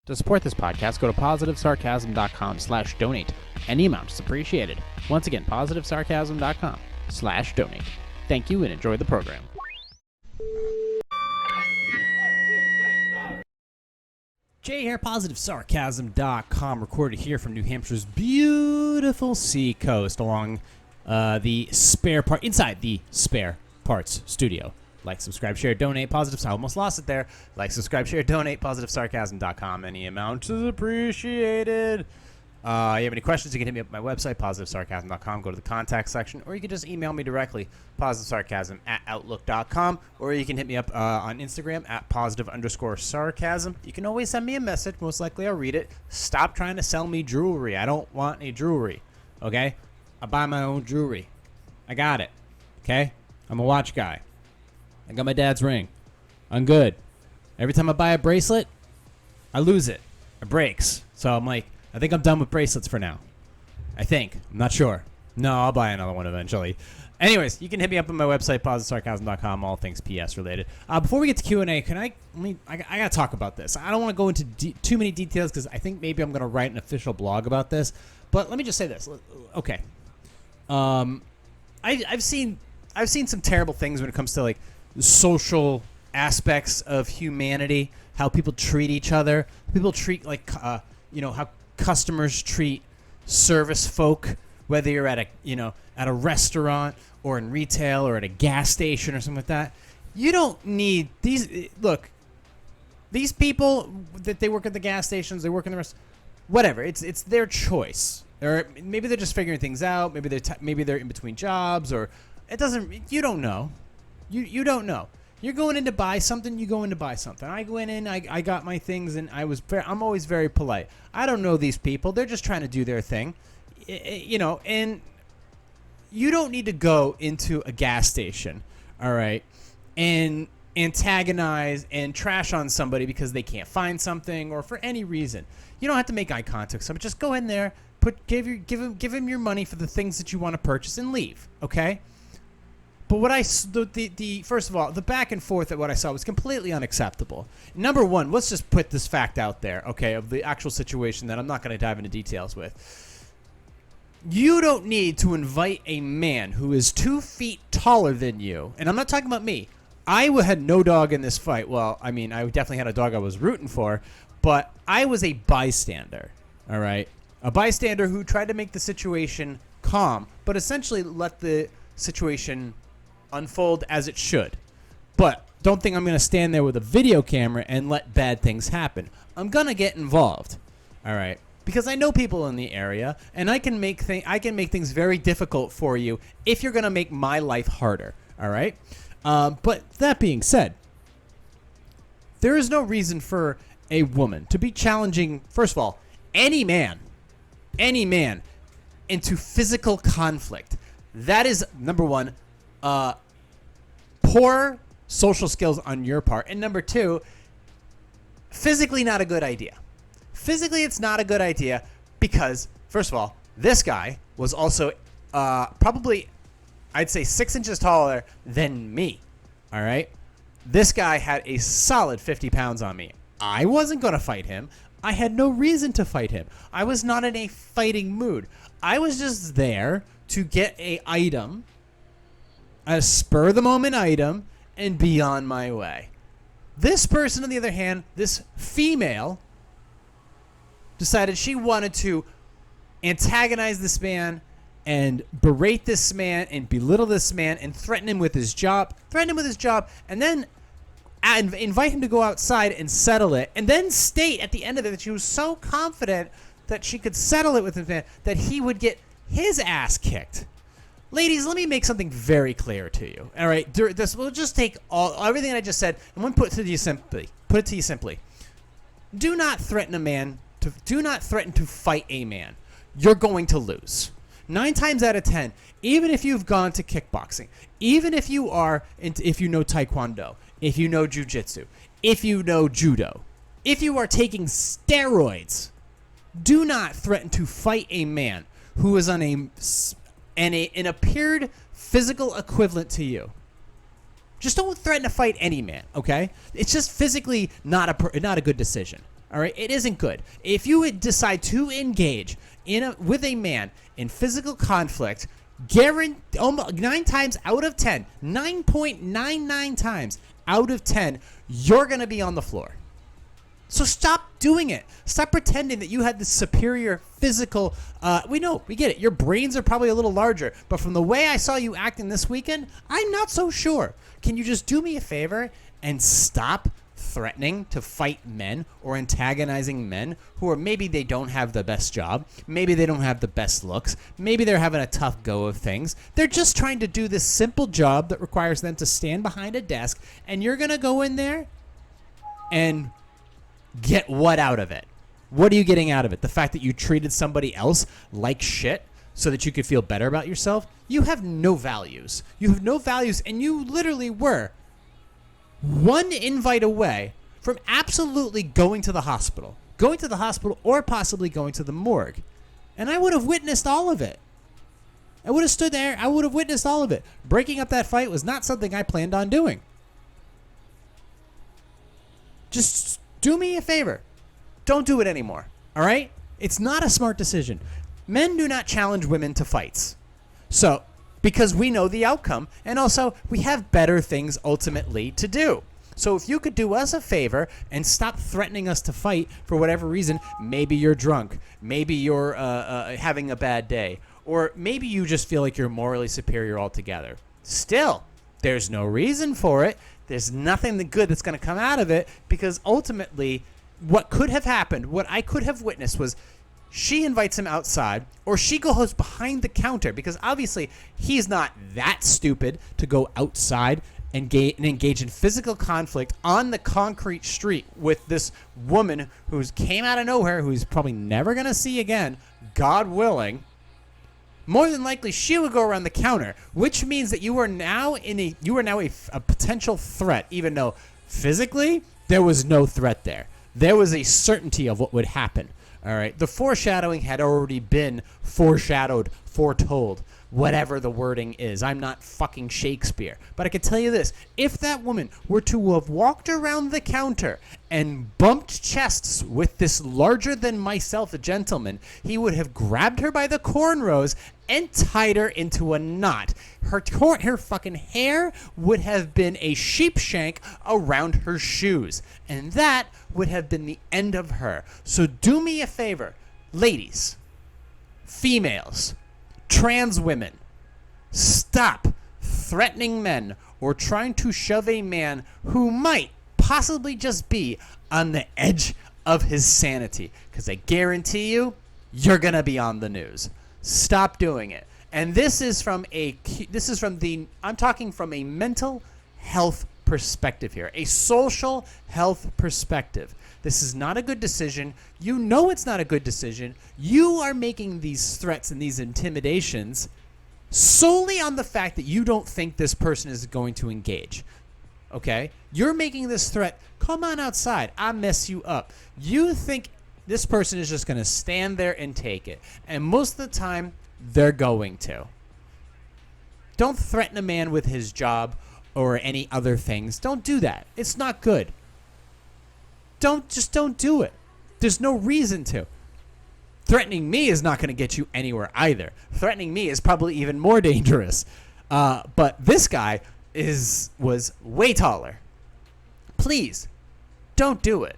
To support this podcast, go to positivesarcasm.com/donate. Any amount is appreciated. Once again, positivesarcasm.com/donate. Thank you and enjoy the program. Jay here, positivesarcasm.com, recorded here from New Hampshire's beautiful sea coast along inside the Spare Parts Studio. Like, subscribe, share, donate, I almost lost it there. Like, subscribe, share, donate, positivesarcasm.com. Any amount is appreciated. You have any questions, you can hit me up at my website, positivesarcasm.com. Go to the contact section, or you can just email me directly, positivesarcasm@outlook.com, or you can hit me up on Instagram at @positive_sarcasm. You can always send me a message. Most likely I'll read it. Stop trying to sell me jewelry. I don't want any jewelry, okay? I buy my own jewelry. I got it, okay? I'm a watch guy. I got my dad's ring. I'm good. Every time I buy a bracelet, I lose it. It breaks. So I'm like, I think I'm done with bracelets for now. I think. I'm not sure. No, I'll buy another one eventually. Anyways, you can hit me up on my website, positivesarcasm.com, all things PS related. Before we get to Q&A, I got to talk about this. I don't want to go into too many details because I think maybe I'm going to write an official blog about this. But let me just say this. Okay. I've seen some terrible things when it comes to, like, social aspects of humanity, how people treat each other. People treat, like, how customers treat service folk, whether you're at a restaurant or in retail or at a gas station or something like that. You don't need these. Look, these people that they work at the gas stations, they work in the rest, whatever. It's their choice. Or maybe they're just figuring things out. Maybe they're in between jobs, or it doesn't. You don't know. You don't know. You're going in to buy something, you go in to buy something. I went in, I got my things, and I'm always very polite. I don't know these people. They're just trying to do their thing. And you don't need to go into a gas station, all right, and antagonize and trash on somebody because they can't find something or for any reason. You don't have to make eye contact. So just go in there, give him your money for the things that you want to purchase and leave, okay? But first of all, the back and forth at what I saw was completely unacceptable. Number one, let's just put this fact out there, okay, of the actual situation that I'm not going to dive into details with. You don't need to invite a man who is 2 feet taller than you, and I'm not talking about me. I had no dog in this fight. Well, I mean, I definitely had a dog I was rooting for, but I was a bystander, all right? A bystander who tried to make the situation calm, but essentially let the situation unfold as it should. But don't think I'm going to stand there with a video camera and let bad things happen. I'm going to get involved, all right? Because I know people in the area, and I can make things very difficult for you if you're going to make my life harder, all right? But that being said, there is no reason for a woman to be challenging, first of all, any man, into physical conflict. That is, number one, poor social skills on your part. And number two, physically not a good idea. Physically, it's not a good idea because, first of all, this guy was also probably, I'd say, 6 inches taller than me. All right? This guy had a solid 50 pounds on me. I wasn't going to fight him. I had no reason to fight him. I was not in a fighting mood. I was just there to get a spur-of-the-moment item, and be on my way. This person, on the other hand, this female, decided she wanted to antagonize this man and berate this man and belittle this man and threaten him with his job, and then invite him to go outside and settle it, and then state at the end of it that she was so confident that she could settle it with him that he would get his ass kicked. Ladies, let me make something very clear to you. All right, we'll just take everything I just said and we'll put it to you simply. Do not threaten to fight a man. You're going to lose. 9 times out of 10, even if you've gone to kickboxing, even if you know taekwondo, if you know jiu-jitsu, if you know judo, if you are taking steroids, do not threaten to fight a man who is on an appeared physical equivalent to you. Just don't threaten to fight any man, okay? It's just physically not a good decision. All right, it isn't good. If you would decide to engage with a man in physical conflict, almost 9 times out of 10, 9.99 times out of 10, you're going to be on the floor. So stop doing it. Stop pretending that you had this superior physical. We get it. Your brains are probably a little larger. But from the way I saw you acting this weekend, I'm not so sure. Can you just do me a favor and stop threatening to fight men or antagonizing men who are maybe they don't have the best job, maybe they don't have the best looks, maybe they're having a tough go of things. They're just trying to do this simple job that requires them to stand behind a desk, and you're going to go in there and get what out of it? What are you getting out of it? The fact that you treated somebody else like shit so that you could feel better about yourself? You have no values. You have no values, and you literally were one invite away from absolutely going to the hospital or possibly going to the morgue. And I would have witnessed all of it. I would have stood there. I would have witnessed all of it. Breaking up that fight was not something I planned on doing. Just do me a favor. Don't do it anymore. All right? It's not a smart decision. Men do not challenge women to fights. So, because we know the outcome, and also we have better things ultimately to do. So if you could do us a favor and stop threatening us to fight for whatever reason, maybe you're drunk, maybe you're having a bad day, or maybe you just feel like you're morally superior altogether. Still, there's no reason for it. There's nothing good that's going to come out of it, because ultimately what could have happened, what I could have witnessed was she invites him outside, or she goes behind the counter, because obviously he's not that stupid to go outside and engage in physical conflict on the concrete street with this woman who came out of nowhere, who he's probably never going to see again, God willing. More than likely, she would go around the counter, which means that you are now a potential threat, even though physically there was no threat there. There was a certainty of what would happen. All right, the foreshadowing had already been foreshadowed, foretold, whatever the wording is. I'm not fucking Shakespeare. But I can tell you this. If that woman were to have walked around the counter and bumped chests with this larger-than-myself gentleman, he would have grabbed her by the cornrows and tied her into a knot. Her fucking hair would have been a sheep shank around her shoes. And that would have been the end of her. So do me a favor, ladies, females, trans women, stop threatening men or trying to shove a man who might possibly just be on the edge of his sanity, because I guarantee you, you're going to be on the news. Stop doing it. And I'm talking from a mental health perspective here, a social health perspective. This is not a good decision. You know it's not a good decision. You are making these threats and these intimidations solely on the fact that you don't think this person is going to engage. Okay? You're making this threat, come on outside, I'll mess you up. You think this person is just going to stand there and take it. And most of the time, they're going to. Don't threaten a man with his job or any other things. Don't do that. It's not good. Don't do it. There's no reason to. Threatening me is not going to get you anywhere either. Threatening me is probably even more dangerous. But this guy was way taller. Please, don't do it.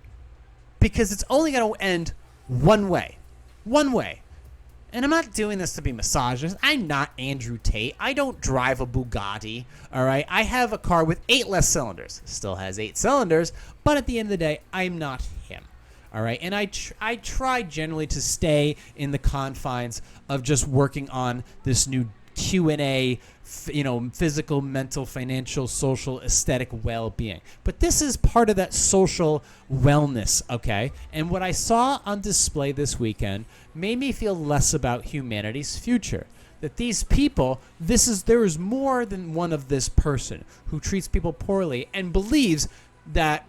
Because it's only going to end one way. One way. And I'm not doing this to be misogynist. I'm not Andrew Tate. I don't drive a Bugatti, all right? I have a car with 8 less cylinders. Still has 8 cylinders, but at the end of the day, I'm not him, all right? And I try generally to stay in the confines of just working on this new Q&A, physical, mental, financial, social, aesthetic well-being. But this is part of that social wellness, okay? And what I saw on display this weekend made me feel less about humanity's future. That these people, there is more than one of this person who treats people poorly and believes that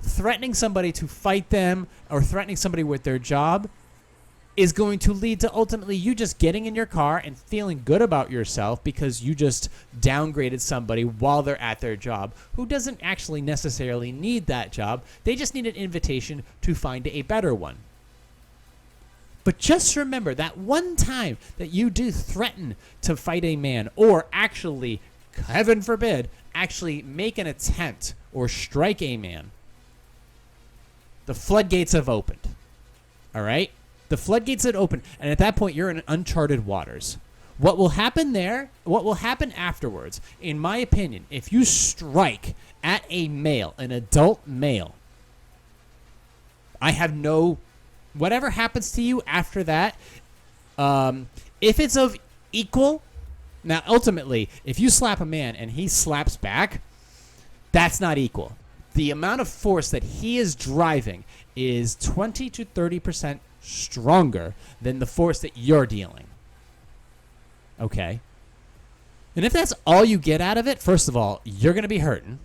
threatening somebody to fight them or threatening somebody with their job is going to lead to ultimately you just getting in your car and feeling good about yourself because you just downgraded somebody while they're at their job who doesn't actually necessarily need that job. They just need an invitation to find a better one. But just remember that one time that you do threaten to fight a man, or actually, heaven forbid, actually make an attempt or strike a man, the floodgates have opened. All right? The floodgates had opened, and at that point, you're in uncharted waters. What will happen there, what will happen afterwards, in my opinion, if you strike at a male, an adult male, I have no, whatever happens to you after that, if it's of equal, now ultimately, if you slap a man and he slaps back, that's not equal. The amount of force that he is driving is 20 to 30% stronger than the force that you're dealing. Okay? And if that's all you get out of it, first of all, you're going to be hurting.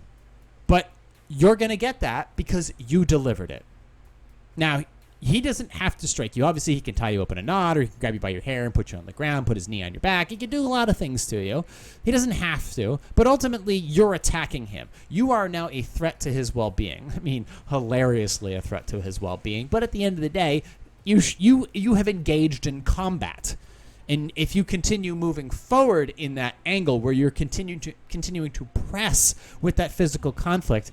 But you're going to get that because you delivered it. Now, he doesn't have to strike you. Obviously, he can tie you up in a knot, or he can grab you by your hair and put you on the ground, put his knee on your back. He can do a lot of things to you. He doesn't have to. But ultimately, you're attacking him. You are now a threat to his well-being. I mean, hilariously a threat to his well-being. But at the end of the day, you have engaged in combat. And if you continue moving forward in that angle where you're continuing to press with that physical conflict,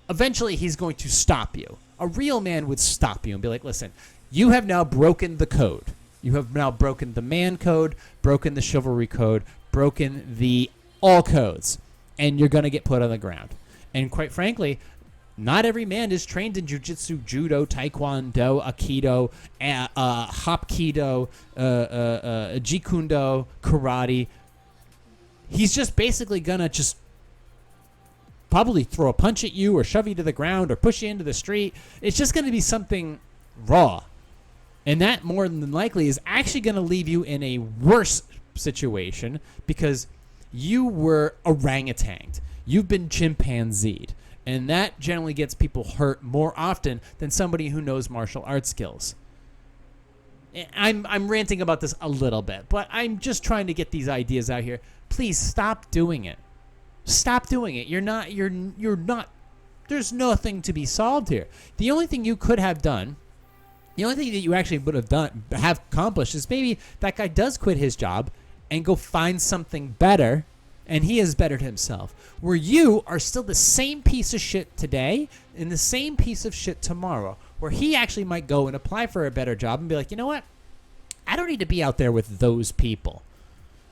eventually he's going to stop you. A real man would stop you and be like, listen, you have now broken the code. You have now broken the man code, broken the chivalry code, broken the all codes, and you're going to get put on the ground. And quite frankly, not every man is trained in jiu-jitsu, judo, taekwondo, aikido, hapkido, jikundo, karate. He's just basically going to just probably throw a punch at you or shove you to the ground or push you into the street. It's just going to be something raw. And that more than likely is actually going to leave you in a worse situation because you were orangutanged. You've been chimpanzeed. And that generally gets people hurt more often than somebody who knows martial arts skills. I'm ranting about this a little bit, but I'm just trying to get these ideas out here. Please stop doing it. Stop doing it. You're not, there's nothing to be solved here. The only thing you could have done, the only thing that you actually would have accomplished is maybe that guy does quit his job and go find something better, and he has bettered himself. Where you are still the same piece of shit today and the same piece of shit tomorrow. Where he actually might go and apply for a better job and be like, you know what? I don't need to be out there with those people.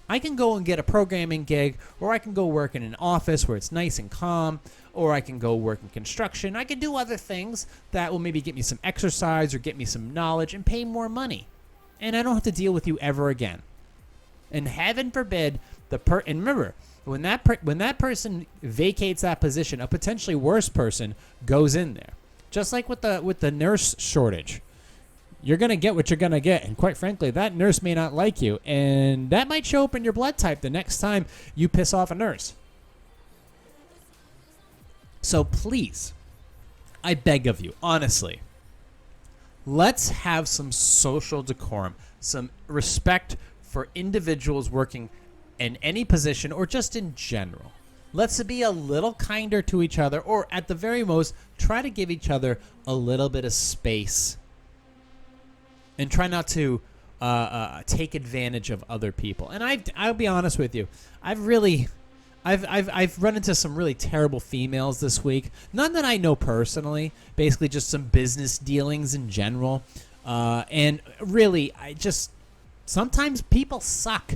I can go and get a programming gig, or I can go work in an office where it's nice and calm, or I can go work in construction. I can do other things that will maybe get me some exercise or get me some knowledge and pay more money. And I don't have to deal with you ever again. And heaven forbid, and remember, when that person vacates that position, a potentially worse person goes in there. Just like with the nurse shortage. You're going to get what you're going to get. And quite frankly, that nurse may not like you. And that might show up in your blood type the next time you piss off a nurse. So please, I beg of you, honestly, let's have some social decorum, some respect for individuals working in any position or just in general. Let's be a little kinder to each other, or at the very most, try to give each other a little bit of space. And try not to take advantage of other people. And I'll be honest with you, I've run into some really terrible females this week. None that I know personally. Basically, just some business dealings in general. And really, sometimes people suck.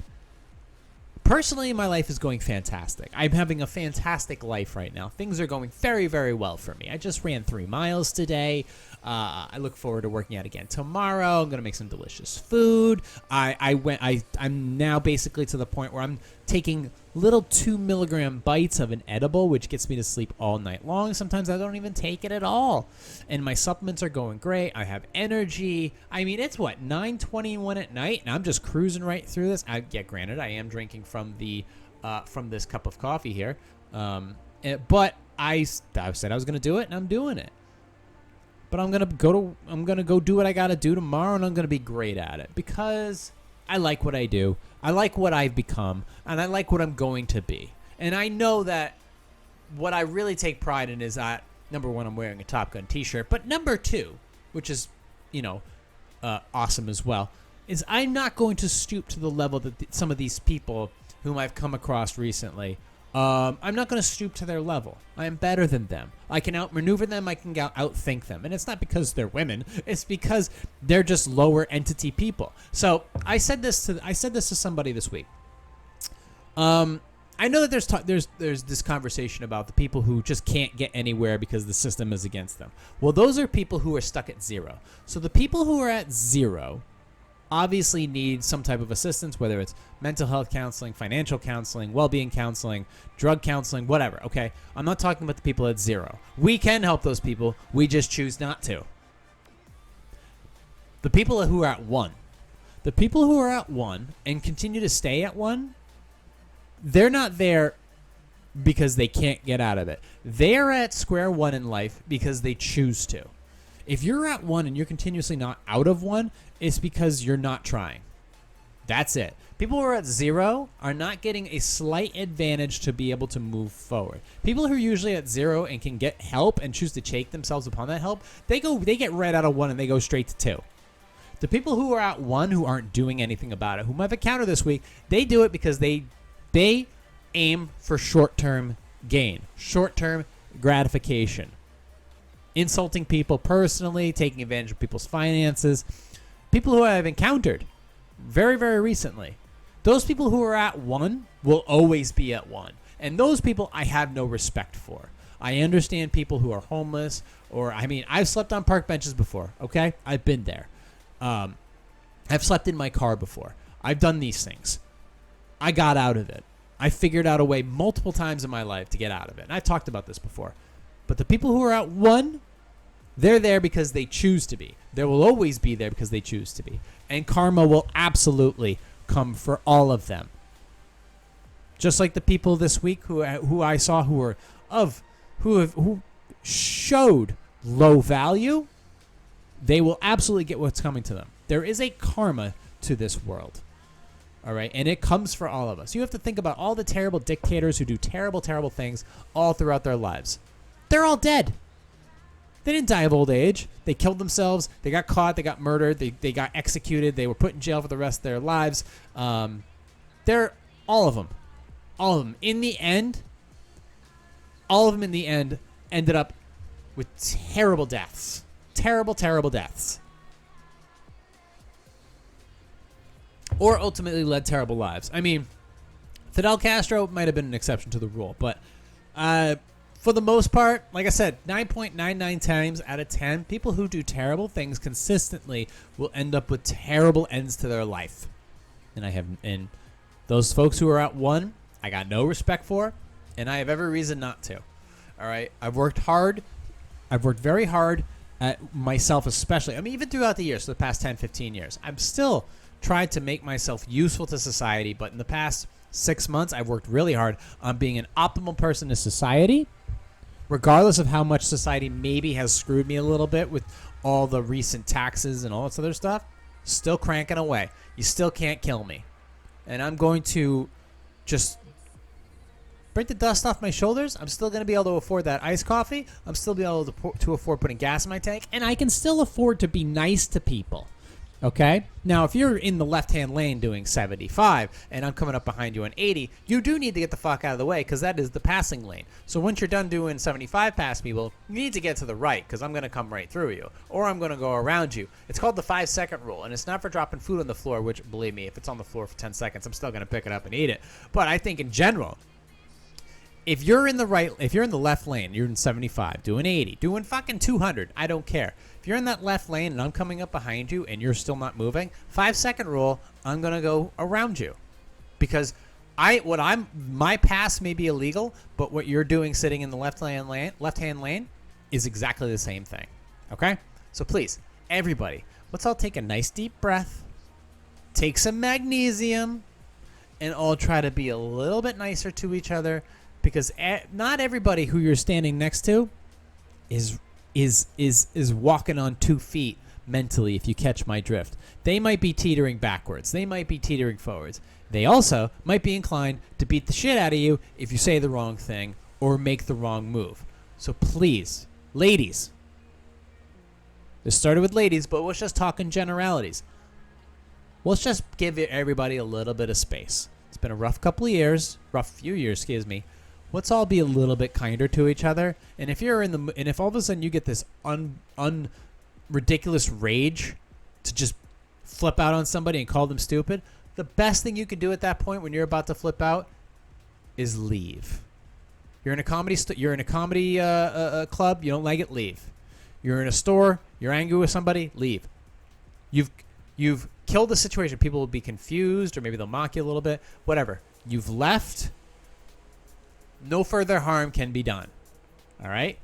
Personally, my life is going fantastic. I'm having a fantastic life right now. Things are going very, very well for me. I just ran 3 miles today. I look forward to working out again tomorrow. I'm going to make some delicious food. I'm now basically to the point where I'm taking little 2 milligram bites of an edible, which gets me to sleep all night long. Sometimes I don't even take it at all. And my supplements are going great. I have energy. I mean, it's 9:21 at night, and I'm just cruising right through this. Granted, I am drinking from this cup of coffee here. But I said I was going to do it, and I'm doing it. but I'm gonna go do what I gotta do tomorrow, and I'm gonna be great at it because I like what I do. I like what I've become, and I like what I'm going to be. And I know that what I really take pride in is that, number one, I'm wearing a Top Gun t-shirt, but number two, which is, awesome as well, is I'm not going to stoop to the level that some of these people whom I've come across recently, I'm not going to stoop to their level. I am better than them. I can outmaneuver them. I can outthink them. And it's not because they're women. It's because they're just lower entity people. So I said this to somebody this week. I know that there's this conversation about the people who just can't get anywhere because the system is against them. Well, those are people who are stuck at zero. So the people who are at zero obviously need some type of assistance, whether it's mental health counseling, financial counseling, well-being counseling, drug counseling, whatever, okay? I'm not talking about the people at zero. We can help those people. We just choose not to. The people who are at one. The people who are at one and continue to stay at one, they're not there because they can't get out of it. They're at square one in life because they choose to. If you're at one and you're continuously not out of one, it's because you're not trying. That's it. People who are at zero are not getting a slight advantage to be able to move forward. People who are usually at zero and can get help and choose to take themselves upon that help, they get right out of one and they go straight to two. The people who are at one who aren't doing anything about it, whom I've encountered this week, they do it because they aim for short-term gain, short-term gratification. Insulting people personally, taking advantage of people's finances. People who I've encountered very, very recently. Those people who are at one will always be at one. And those people I have no respect for. I understand people who are homeless I've slept on park benches before, okay? I've been there. I've slept in my car before. I've done these things. I got out of it. I figured out a way multiple times in my life to get out of it. And I've talked about this before. But the people who are at one, they're there because they choose to be. They will always be there because they choose to be. And karma will absolutely come for all of them. Just like the people this week who I saw who showed low value, they will absolutely get what's coming to them. There is a karma to this world. All right, and it comes for all of us. You have to think about all the terrible dictators who do terrible, terrible things all throughout their lives. They're all dead. They didn't die of old age. They killed themselves. They got caught. They got murdered. They got executed. They were put in jail for the rest of their lives. They're all of them. All of them. In the end, all of them in the end ended up with terrible deaths. Terrible, terrible deaths. Or ultimately led terrible lives. I mean, Fidel Castro might have been an exception to the rule, but for the most part, like I said, 9.99 times out of 10, people who do terrible things consistently will end up with terrible ends to their life. And those folks who are at one, I got no respect for, and I have every reason not to. All right, I've worked hard. I've worked very hard at myself, especially. I mean, even throughout the years, so the past 10, 15 years, I'm still tried to make myself useful to society, but in the past 6 months, I've worked really hard on being an optimal person to society, regardless of how much society maybe has screwed me a little bit with all the recent taxes and all this other stuff. Still cranking away. You still can't kill me. And I'm going to just break the dust off my shoulders. I'm still going to be able to afford that iced coffee. I'm still be able to afford putting gas in my tank. And I can still afford to be nice to people. Okay? Now, if you're in the left-hand lane doing 75 and I'm coming up behind you on 80, you do need to get the fuck out of the way because that is the passing lane. So once you're done doing 75 past people, you need to get to the right because I'm going to come right through you or I'm going to go around you. It's called the 5-second rule, and it's not for dropping food on the floor, which, believe me, if it's on the floor for 10 seconds, I'm still going to pick it up and eat it. But I think in general, if you're in the left lane, you're in 75, doing 80, doing fucking 200, I don't care. If you're in that left lane and I'm coming up behind you and you're still not moving, 5-second rule, I'm going to go around you. Because my pass may be illegal, but what you're doing sitting in the left-hand lane is exactly the same thing. Okay? So please, everybody, let's all take a nice deep breath, take some magnesium, and all try to be a little bit nicer to each other because not everybody who you're standing next to is is walking on 2 feet mentally, if you catch my drift. They might be teetering backwards. They might be teetering forwards. They also might be inclined to beat the shit out of you if you say the wrong thing or make the wrong move. So please, ladies, this started with ladies, but let's just talk in generalities. Let's just give everybody a little bit of space. It's been a rough few years, excuse me. Let's all be a little bit kinder to each other. And if if all of a sudden you get this ridiculous rage to just flip out on somebody and call them stupid, the best thing you can do at that point when you're about to flip out is leave. You're in a comedy club, you don't like it, leave. You're in a store, you're angry with somebody, leave. You've killed the situation. People will be confused, or maybe they'll mock you a little bit. Whatever. You've left. No further harm can be done. All right?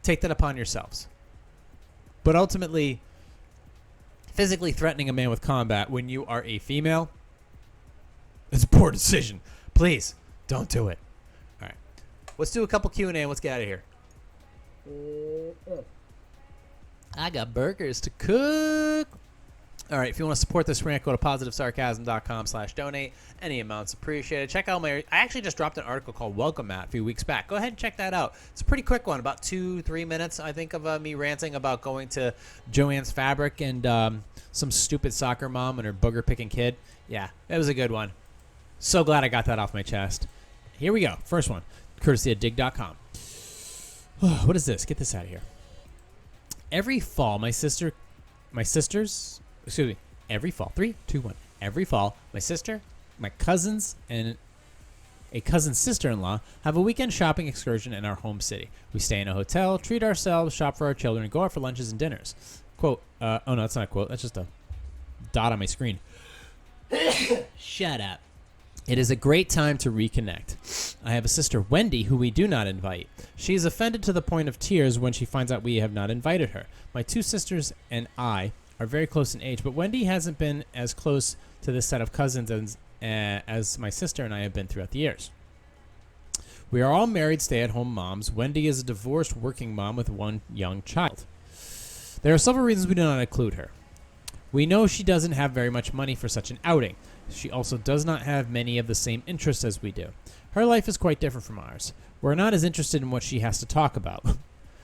Take that upon yourselves. But ultimately, physically threatening a man with combat when you are a female is a poor decision. Please, don't do it. All right. Let's do a couple Q&A and let's get out of here. I got burgers to cook. All right, if you want to support this rant, go to positivesarcasm.com/donate. Any amounts appreciated. Check out I actually just dropped an article called Welcome Mat a few weeks back. Go ahead and check that out. It's a pretty quick one, about 2-3 minutes, I think, of me ranting about going to Joann's Fabric and some stupid soccer mom and her booger-picking kid. Yeah, it was a good one. So glad I got that off my chest. Here we go. First one, courtesy of dig.com. What is this? Get this out of here. Every fall, every fall, 3, 2, 1. Every fall, my sister, my cousins, and a cousin's sister-in-law have a weekend shopping excursion in our home city. We stay in a hotel, treat ourselves, shop for our children, and go out for lunches and dinners. Quote, oh no, that's not a quote. That's just a dot on my screen. Shut up. It is a great time to reconnect. I have a sister, Wendy, who we do not invite. She is offended to the point of tears when she finds out we have not invited her. My 2 sisters and I are very close in age, but Wendy hasn't been as close to this set of cousins as my sister and I have been throughout the years. We are all married stay-at-home moms. Wendy is a divorced working mom with 1 young child. There are several reasons we do not include her. We know she doesn't have very much money for such an outing. She also does not have many of the same interests as we do. Her life is quite different from ours. We're not as interested in what she has to talk about.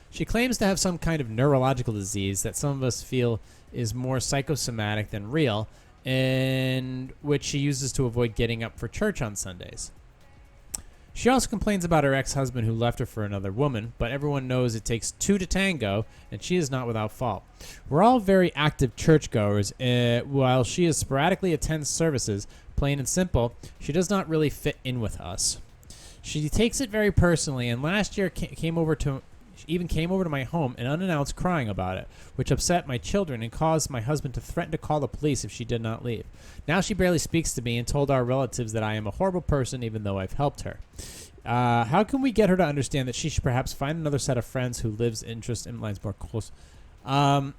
She claims to have some kind of neurological disease that some of us feel is more psychosomatic than real, and which she uses to avoid getting up for church on Sundays. She also complains about her ex-husband who left her for another woman, but everyone knows it takes 2 to tango, and she is not without fault. We're all very active churchgoers. While she sporadically attends services, plain and simple, she does not really fit in with us. She takes it very personally, and last year she came over to my home and unannounced crying about it, which upset my children and caused my husband to threaten to call the police if she did not leave. Now she barely speaks to me and told our relatives that I am a horrible person even though I've helped her. How can we get her to understand that she should perhaps find another set of friends who lives interest in lines more close? For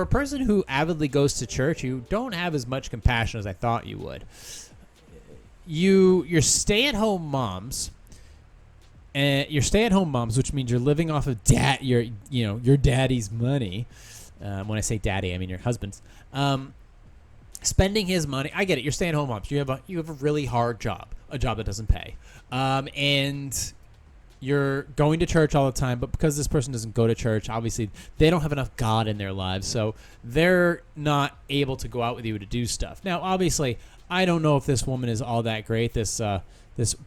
a person who avidly goes to church, you don't have as much compassion as I thought you would. You're stay-at-home moms, which means you're living off of your daddy's money. When I say daddy, I mean your husband's. Spending his money. I get it. You're stay-at-home moms. You have a really hard job, a job that doesn't pay, and you're going to church all the time. But because this person doesn't go to church, obviously they don't have enough God in their lives, so they're not able to go out with you to do stuff. Now, obviously, I don't know if this woman is all that great. This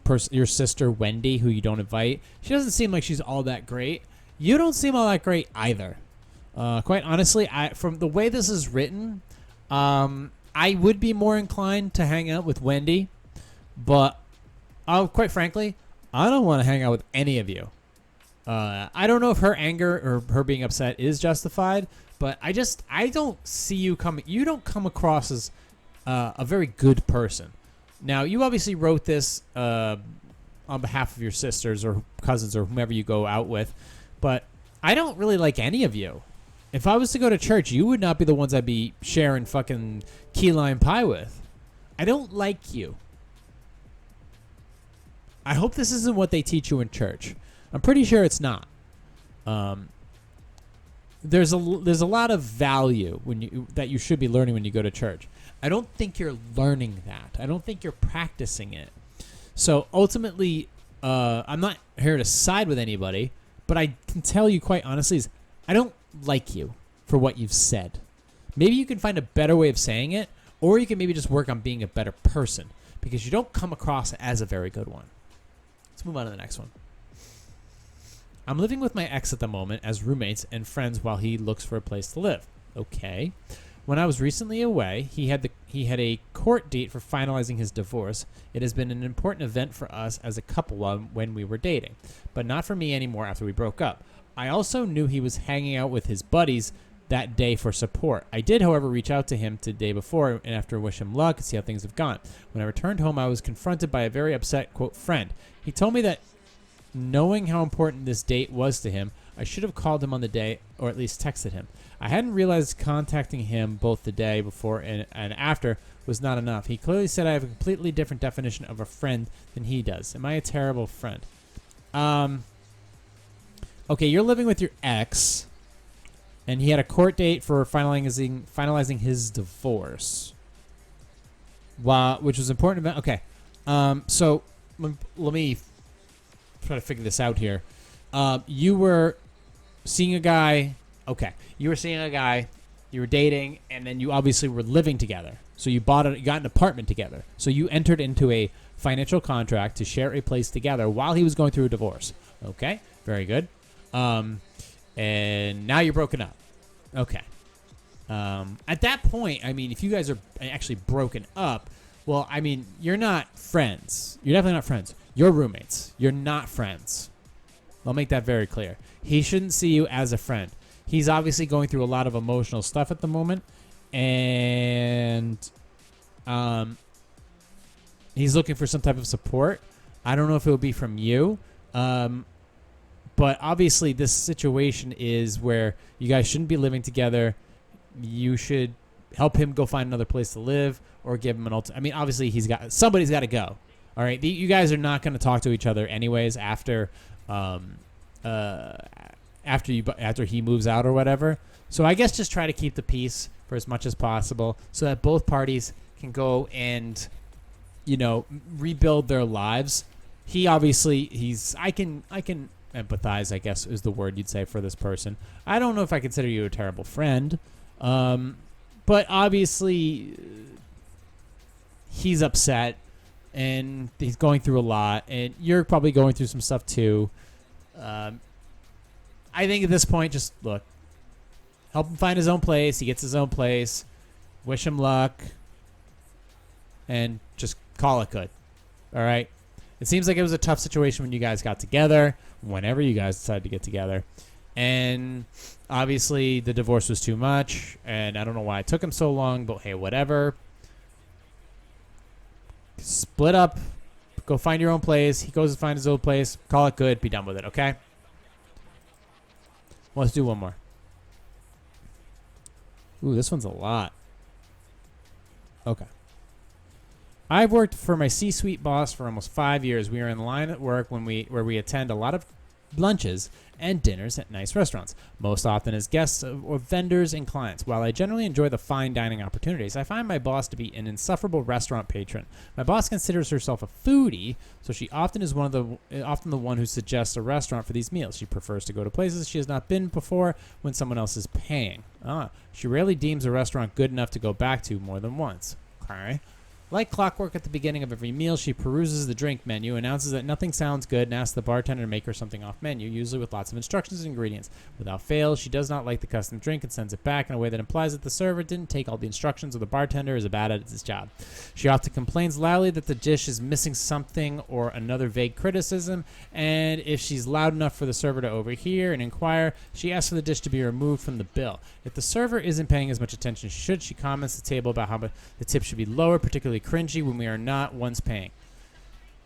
person, your sister Wendy, who you don't invite, she doesn't seem like she's all that great. You don't seem all that great either. Quite honestly, from the way this is written, I would be more inclined to hang out with Wendy, but quite frankly, I don't want to hang out with any of you. I don't know if her anger or her being upset is justified, but I don't see you coming. You don't come across as a very good person. Now, you obviously wrote this on behalf of your sisters or cousins or whomever you go out with, but I don't really like any of you. If I was to go to church, you would not be the ones I'd be sharing fucking key lime pie with. I don't like you. I hope this isn't what they teach you in church. I'm pretty sure it's not. There's a lot of value that you should be learning when you go to church. I don't think you're learning that. I don't think you're practicing it. So ultimately, I'm not here to side with anybody, but I can tell you quite honestly is I don't like you for what you've said. Maybe you can find a better way of saying it, or you can maybe just work on being a better person because you don't come across as a very good one. Let's move on to the next one. I'm living with my ex at the moment as roommates and friends while he looks for a place to live. Okay. When I was recently away, he had a court date for finalizing his divorce. It has been an important event for us as a couple when we were dating, but not for me anymore after we broke up. I also knew he was hanging out with his buddies that day for support. I did, however, reach out to him the day before and after wish him luck and see how things have gone. When I returned home, I was confronted by a very upset, quote, friend. He told me that knowing how important this date was to him, I should have called him on the day or at least texted him. I hadn't realized contacting him both the day before and after was not enough. He clearly said I have a completely different definition of a friend than he does. Am I a terrible friend? Okay, you're living with your ex, and he had a court date for finalizing his divorce, which was important. Okay, so let me try to figure this out here. You were seeing a guy. Okay, you were seeing a guy. You were dating, and then you obviously were living together. So you got an apartment together. So you entered into a financial contract to share a place together while he was going through a divorce. Okay, very good. And now you're broken up. Okay. At that point, I mean, if you guys are actually broken up, well, I mean, you're not friends. You're definitely not friends. You're roommates. You're not friends. I'll make that very clear. He shouldn't see you as a friend. He's obviously going through a lot of emotional stuff at the moment, and he's looking for some type of support. I don't know if it will be from you, but obviously this situation is where you guys shouldn't be living together. You should help him go find another place to live or give him an I mean, obviously somebody's got to go. All right, you guys are not going to talk to each other anyways after he moves out or whatever. So I guess just try to keep the peace for as much as possible so that both parties can go and, rebuild their lives. He obviously I can empathize, I guess is the word you'd say for this person. I don't know if I consider you a terrible friend, but obviously he's upset and he's going through a lot, and you're probably going through some stuff too. I think at this point, just look, help him find his own place. He gets his own place. Wish him luck, and just call it good. All right. It seems like it was a tough situation when you guys got together, whenever you guys decided to get together. And obviously the divorce was too much, and I don't know why it took him so long, but hey, whatever. Split up. Go find your own place. He goes to find his own place. Call it good. Be done with it, okay? Well, let's do one more. Ooh, this one's a lot. Okay. I've worked for my C-suite boss for almost 5 years. We are in line at work where we attend a lot of lunches and dinners at nice restaurants, most often as guests or vendors and clients. While I generally enjoy the fine dining opportunities, I find my boss to be an insufferable restaurant patron. My boss considers herself a foodie, so she often is often the one who suggests a restaurant for these meals. She prefers to go to places she has not been before when someone else is paying. She rarely deems a restaurant good enough to go back to more than once. Okay. Like clockwork, at the beginning of every meal, she peruses the drink menu, announces that nothing sounds good, and asks the bartender to make her something off menu, usually with lots of instructions and ingredients. Without fail, she does not like the custom drink and sends it back in a way that implies that the server didn't take all the instructions or the bartender is bad at his job. She often complains loudly that the dish is missing something or another vague criticism, and if she's loud enough for the server to overhear and inquire, she asks for the dish to be removed from the bill. If the server isn't paying as much attention as she should, she comments to the table about how the tip should be lower, particularly cringy when we are not once paying.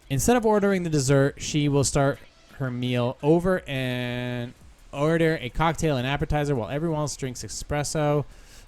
Instead of ordering the dessert, she will start her meal over and order a cocktail and appetizer while everyone else drinks espresso.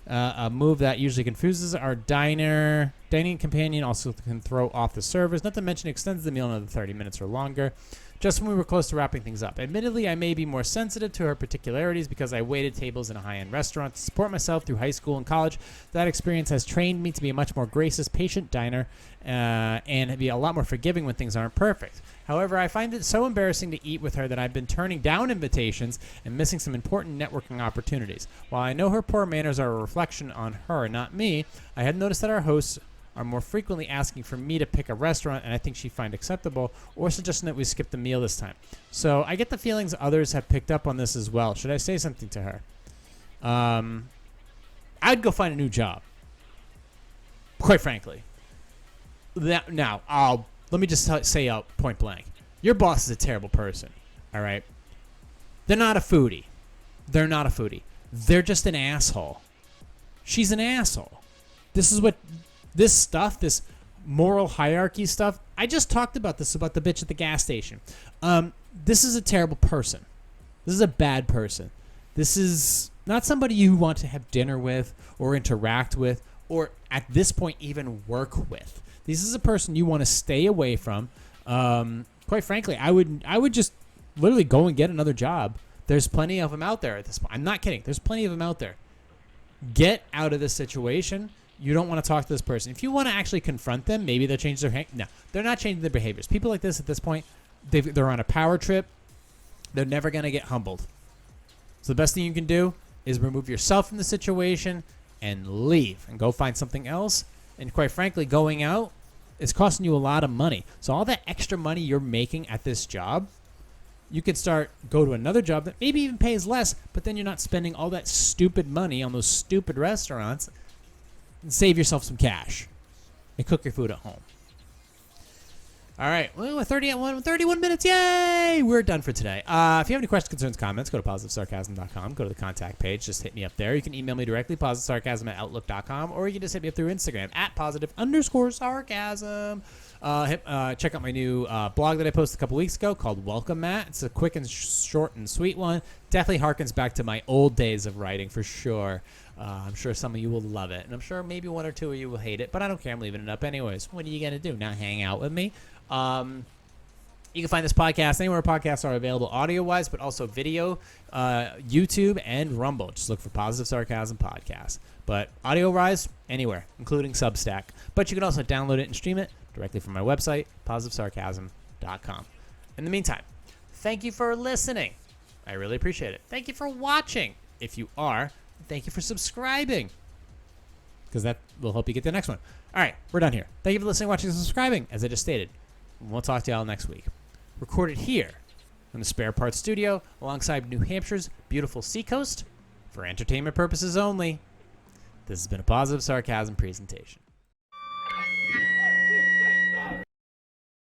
A move that usually confuses our dining companion also can throw off the servers, not to mention extends the meal another 30 minutes or longer, just when we were close to wrapping things up. Admittedly, I may be more sensitive to her particularities because I waited tables in a high-end restaurant to support myself through high school and college. That experience has trained me to be a much more gracious, patient diner and be a lot more forgiving when things aren't perfect. However, I find it so embarrassing to eat with her that I've been turning down invitations and missing some important networking opportunities. While I know her poor manners are a reflection on her, not me, I had noticed that our hosts are more frequently asking for me to pick a restaurant, and I think she'd find acceptable, or suggesting that we skip the meal this time. So I get the feelings others have picked up on this as well. Should I say something to her? I'd go find a new job. Quite frankly. Let me just say out point blank. Your boss is a terrible person, all right? They're not a foodie. They're just an asshole. She's an asshole. This moral hierarchy stuff, I just talked about this, about the bitch at the gas station. This is a terrible person. This is a bad person. This is not somebody you want to have dinner with or interact with or at this point even work with. This is a person you want to stay away from. Quite frankly, I would just literally go and get another job. There's plenty of them out there at this point. I'm not kidding. There's plenty of them out there. Get out of this situation. You don't want to talk to this person. If you want to actually confront them, maybe they'll change their No, they're not changing their behaviors. People like this at this point, they're on a power trip. They're never going to get humbled. So the best thing you can do is remove yourself from the situation and leave and go find something else. And quite frankly, going out is costing you a lot of money. So all that extra money you're making at this job, you could go to another job that maybe even pays less, but then you're not spending all that stupid money on those stupid restaurants, and save yourself some cash and cook your food at home. All right. Well, 31 minutes. Yay! We're done for today. If you have any questions, concerns, comments, go to positivesarcasm.com. Go to the contact page. Just hit me up there. You can email me directly, positivesarcasm@outlook.com, or you can just hit me up through Instagram @positive_sarcasm. Check out my new blog that I posted a couple weeks ago called Welcome Matt. It's a quick and short and sweet one. Definitely harkens back to my old days of writing for sure. I'm sure some of you will love it, and I'm sure maybe one or two of you will hate it, but I don't care. I'm leaving it up anyways. What are you going to do? Not hang out with me? You can find this podcast anywhere podcasts are available audio-wise, but also video, YouTube, and Rumble. Just look for Positive Sarcasm Podcast. But audio-wise, anywhere, including Substack. But you can also download it and stream it directly from my website, positivesarcasm.com. In the meantime, thank you for listening. I really appreciate it. Thank you for watching. If you are, thank you for subscribing, because that will help you get to the next one. All right, we're done here. Thank you for listening, watching, and subscribing, as I just stated. We'll talk to y'all next week. Recorded here in the Spare Parts Studio alongside New Hampshire's beautiful seacoast for entertainment purposes only. This has been a Positive Sarcasm presentation.